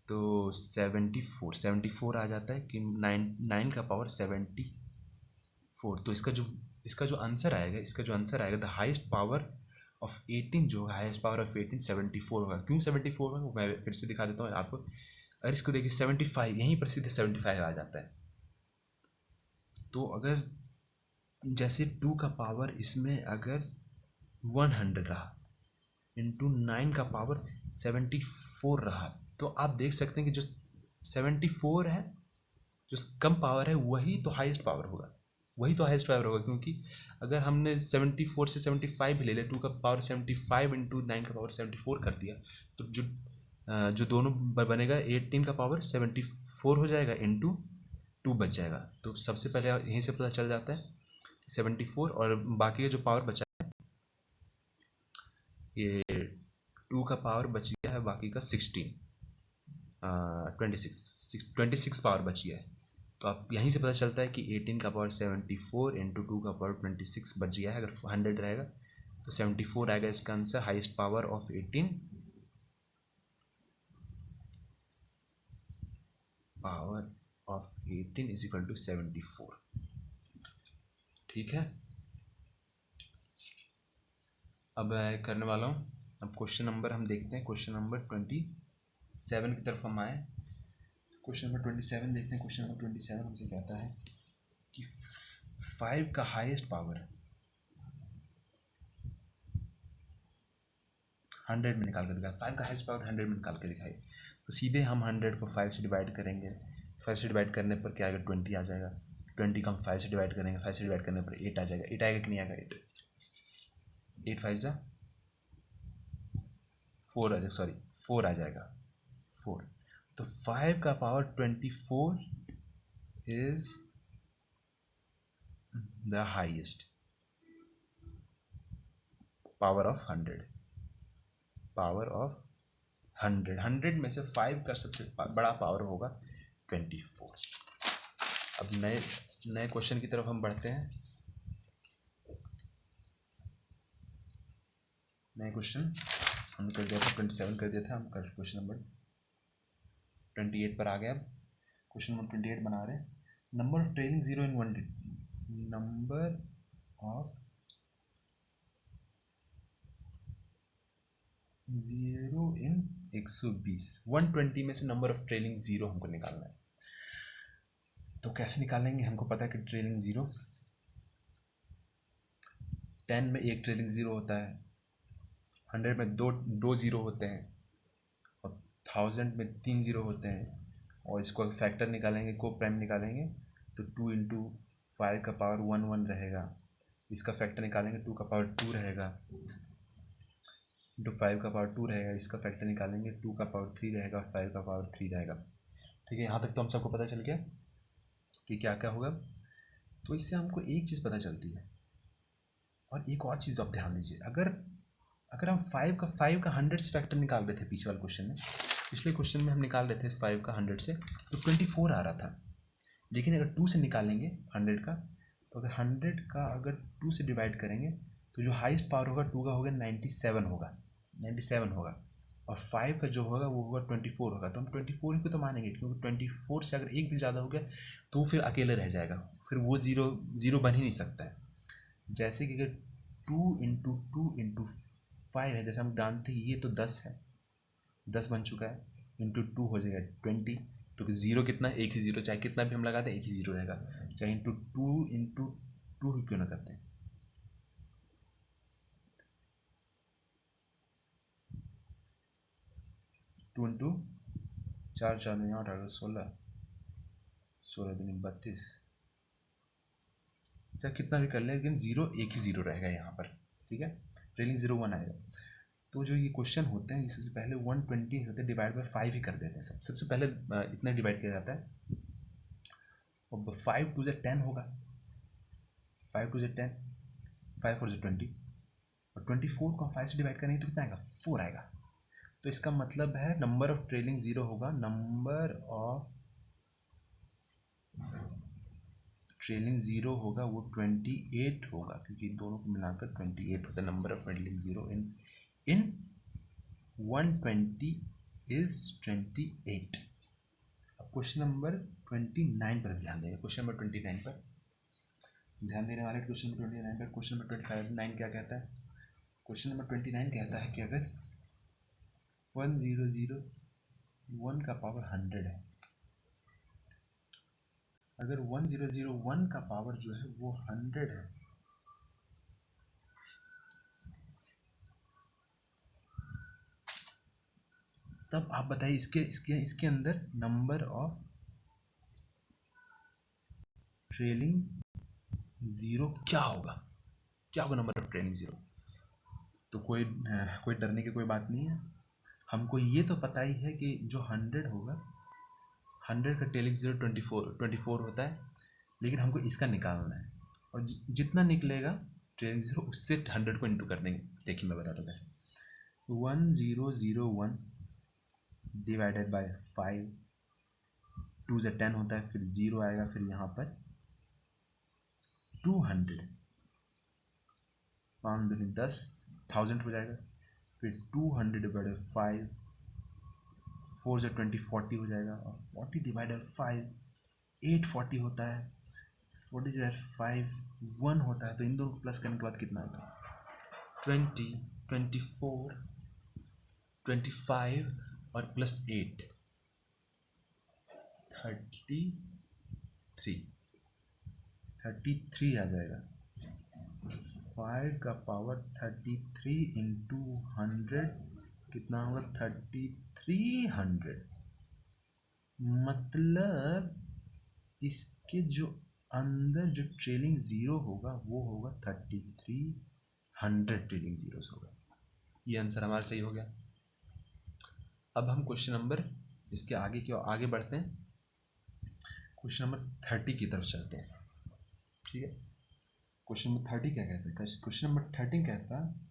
तो 74 आ जाता है कि 9 का पावर 74। तो इसका जो आंसर आएगा द हाईएस्ट पावर ऑफ 18, जो हाईएस्ट पावर ऑफ 18 74 होगा। क्यों 74 होगा मैं फिर से दिखा देता हूँ आपको। अगर इसको देखिए 75, यहीं पर सीधे 75 आ जाता है। तो अगर जैसे 2 का पावर इसमें अगर 100 रहा इंटू 9 का पावर 74 रहा, तो आप देख सकते हैं कि जो 74 है, जो कम पावर है, वही तो हाईएस्ट पावर होगा, क्योंकि अगर हमने 74 से 75 ले लिया, 2 का पावर 75 इंटू 9 का पावर 74 कर दिया, तो जो दोनों बनेगा 18 का पावर 74 हो जाएगा इंटू 2 बच जाएगा। तो सबसे पहले यहीं से पता चल जाता है 74, और बाकी का जो पावर बचा है, ये 2 का पावर बच गया है, बाकी का 26 पावर बच गया है। तो आप यहीं से पता चलता है कि 18 का पावर 74 इंटू 2 का पावर 26 बच गया है। अगर 100 रहेगा तो 74 आएगा इसका answer. Highest power of 18, power of 18 is equal to 74। ठीक है, अब करने वाला हूँ। अब क्वेश्चन नंबर हम देखते हैं, क्वेश्चन नंबर 27 की तरफ हम आए। क्वेश्चन नंबर 27 देखते हैं। क्वेश्चन नंबर 27 हमसे कहता है कि 5 का हाईएस्ट पावर 100 में निकाल कर दिखाए। 5 का हाईएस्ट पावर 100 में निकाल के दिखाई। तो सीधे हम 100 को 5 से डिवाइड करेंगे। 5 से डिवाइड करने पर क्या आएगा, 20 आ जाएगा। 20 को हम 5 से डिवाइड करेंगे। 5 से डिवाइड करने पर 8 आ जाएगा। 8 आएगा कि नहीं आएगा, 8 5 जा 4 आ जाएगा, सॉरी 4 आ जाएगा, 4। तो 5 का power 24 is the highest power of 100। Power of 100 में से 5 का सबसे बड़ा पावर होगा 24। अब नए क्वेश्चन की तरफ हम बढ़ते हैं। नए क्वेश्चन हमने कर दिया था, 27 कर दिया था, हम कर क्वेश्चन नंबर 28 पर आ गए। अब क्वेश्चन नंबर 28 बना रहे हैं। Number of trailing zero in 1, number of zero in 120, 120 में से नंबर ऑफ ट्रेलिंग जीरो हमको निकालना है। तो कैसे निकालेंगे, हमको पता है कि ट्रेलिंग जीरो 10 में एक ट्रेलिंग जीरो होता है, 100 में दो जीरो होते हैं, और 1000 में 3 जीरो होते हैं। और इसको फैक्टर निकालेंगे, को प्राइम निकालेंगे, तो 2 इंटू 5 का पावर 1 रहेगा। इसका फैक्टर निकालेंगे, 2 का पावर 2 रहेगा, इंटू 5 का पावर 2 रहेगा। इसका फैक्टर निकालेंगे, 2 का पावर 3 रहेगा, 5 का पावर 3 रहेगा। ठीक है, यहाँ तक तो हम सबको पता चल गया कि क्या क्या होगा। तो इससे हमको एक चीज़ पता चलती है, और एक और चीज़ आप ध्यान दीजिए। अगर हम 5 का 100 से फैक्टर निकाल रहे थे पिछले वाले क्वेश्चन में, पिछले क्वेश्चन में हम निकाल रहे थे 5 का 100 से, तो 24 आ रहा था। लेकिन अगर 2 से निकालेंगे 100 का, तो अगर 100 का अगर 2 से डिवाइड करेंगे, तो जो हाईएस्ट पावर होगा 2 का होगा 97 होगा, 97 होगा। और 5 का जो होगा वो होगा 24 होगा। तो हम 24 को तो मानेंगे, क्योंकि 24 से अगर एक भी ज़्यादा हो गया तो फिर अकेले रह जाएगा, फिर वो ज़ीरो बन ही नहीं सकता है। जैसे कि अगर 2 इंटू 5 है, जैसे हम जानते हैं ये तो 10 है, 10 बन चुका है, इंटू 2 हो जाएगा 20। तो ज़ीरो कितना, एक ही ज़ीरो, चाहे कितना भी हम लगाते हैं एक ही ज़ीरो रहेगा, चाहे इंटू टू ही क्यों ना करते हैं। टू इंटू 4 4 9 8 8 16, 16 दूनी 32, चाहे कितना भी कर लें, लेकिन ज़ीरो एक ही ज़ीरो रहेगा यहाँ पर। ठीक है, ट्रेलिंग 0 1 आएगा। तो जो ये क्वेश्चन होते हैं, सबसे पहले 120 होते हैं, डिवाइड बाई 5 ही कर देते हैं। सबसे पहले इतना डिवाइड किया जाता है, और 5 2 से 10 होगा, 5 2 से 10, 5 4 से 20, और 24 को हम 5 से डिवाइड करेंगे तो कितना आएगा, 4 आएगा। तो इसका मतलब है नंबर ऑफ ट्रेलिंग जीरो होगा, नंबर ऑफ ट्रेलिंग जीरो होगा वो 28 होगा, क्योंकि दोनों को मिलाकर 28 होता है। Number of trailing zero in 120 is 28। अब क्वेश्चन नंबर 29 पर ध्यान देंगे। क्वेश्चन नंबर 29 पर ध्यान देने वाले, क्वेश्चन नंबर 29 पर। क्वेश्चन नंबर 29 क्या कहता है, क्वेश्चन नंबर 29 कहता है कि अगर 1001 का पावर 100 है, अगर 1001 का पावर जो है वो 100 है, तब आप बताइए इसके इसके इसके अंदर नंबर ऑफ ट्रेलिंग जीरो क्या होगा, क्या होगा नंबर ऑफ ट्रेलिंग जीरो। तो कोई डरने की कोई बात नहीं है। हमको ये तो पता ही है कि जो 100 होगा, 100 का ट्रेलिंग जीरो 24 होता है, लेकिन हमको इसका निकालना है। और जितना निकलेगा ट्रेलिंग जीरो, उससे 100 को इंटू कर देंगे। देखिए मैं बताता हूँ कैसे। 1001 डिवाइडेड बाय 5, 2 से 10 होता है, फिर 0 आएगा, फिर यहाँ पर 200, 5 दूनी 10, 1000 हो जाएगा, फिर 200 डिवाइडेड 5, 4 से 20 40 हो जाएगा, और 40 डिवाइडेड 5 840 होता है, 40 डिवाइडेड 5 1 होता है। तो इन दोनों को प्लस करने के बाद कितना आएगा, 20, 24, 25 और प्लस 8 33 आ जाएगा। 5 का पावर 33 इंटू 100 कितना होगा? 3300। मतलब इसके जो अंदर जो ट्रेलिंग ज़ीरो होगा वो होगा 3300 ट्रेलिंग ज़ीरोस होगा। ये आंसर हमारा सही हो गया। अब हम क्वेश्चन नंबर इसके आगे की ओर आगे बढ़ते हैं। क्वेश्चन नंबर 30 की तरफ चलते हैं। ठीक है, क्वेश्चन नंबर 30 क्या कहता है? क्वेश्चन नंबर 13 कहता है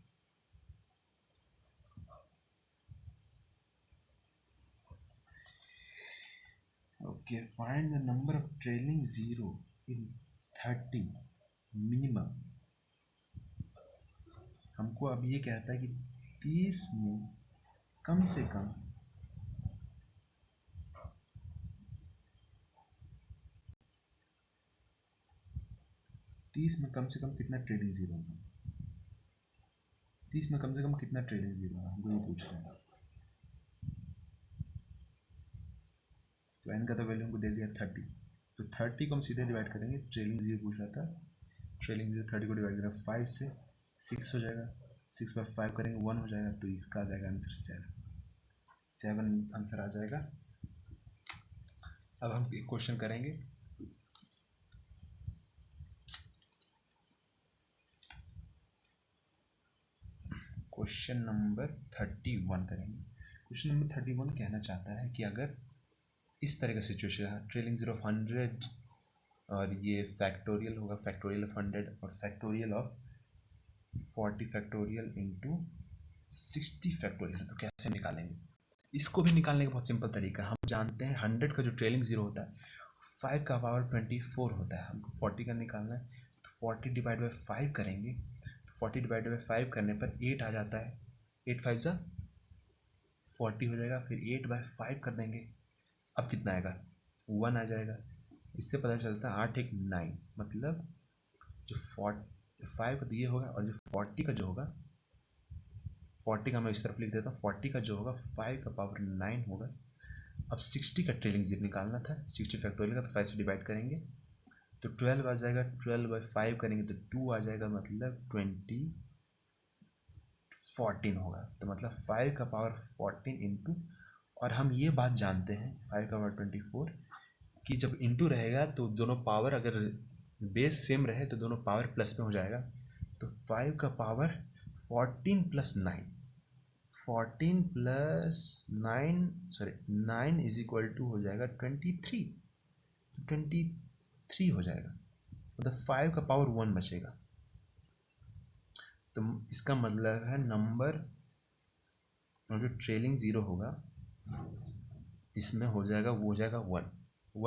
okay, find the number of trailing zero in 30 minimum. हमको अब ये कहता है कि 30 में कम से कम 30 में कम से कम कितना ट्रेलिंग जीरो होगा? 30 में कम से कम कितना ट्रेलिंग जीरो है, हमको ये पूछ रहे हैं। तो एन का तो वैल्यू हमको दे दिया 30, तो 30 को हम सीधे डिवाइड करेंगे। ट्रेलिंग जीरो पूछ रहा था, ट्रेलिंग जीरो 30 को डिवाइड करेंगे 5 से, 6 हो जाएगा। 6 बाय 5 करेंगे 1 हो जाएगा, तो इसका आ जाएगा आंसर 7 आंसर आ जाएगा। अब हम एक क्वेश्चन करेंगे। क्वेश्चन नंबर 31 करेंगे। क्वेश्चन नंबर 31 कहना चाहता है कि अगर इस तरह का सिचुएशन है, ट्रेलिंग जीरो ऑफ 100 और ये फैक्टोरियल होगा, फैक्टोरियल ऑफ 100 और factorial of 40 factorial into 60 factorial, तो कैसे निकालेंगे? इसको भी निकालने का बहुत सिंपल तरीका है। हम जानते हैं 100 का जो ट्रेलिंग जीरो होता है 5 का पावर 24 होता है, हमको 40 का निकालना है। तो 40 डिवाइड बाई 5 करेंगे, तो 40 डिवाइड बाई 5 करने पर 8 आ जाता है। 8 5 जा 40 हो जाएगा। फिर 8 बाई 5 कर देंगे, अब कितना आएगा? 1 आ जाएगा। इससे पता चलता है 8 1 9, मतलब जो 5 का तो ये होगा, और जो 40 का जो होगा, 40 का मैं इस तरफ लिख देता हूँ। 40 का जो होगा 5 का पावर 9 होगा। अब 60 का ट्रेलिंग जीरो निकालना था, 60 फैक्टोरियल का, तो 5 से डिवाइड करेंगे तो 12 आ जाएगा। 12 बाई 5 करेंगे तो 2 आ जाएगा, मतलब 14 होगा। तो मतलब 5 का पावर 14 इंटू, और हम ये बात जानते हैं 5 का पावर 24 कि जब इंटू रहेगा तो दोनों पावर, अगर बेस सेम रहे तो दोनों पावर प्लस में हो जाएगा। तो 5 का पावर 14 प्लस 9, 14 प्लस 9 सॉरी 9 इज इक्वल टू हो जाएगा 23। तो 23 हो जाएगा, मतलब 5 का पावर 1 बचेगा। तो इसका मतलब है नंबर जो ट्रेलिंग ज़ीरो होगा इसमें हो जाएगा, वो हो जाएगा 1।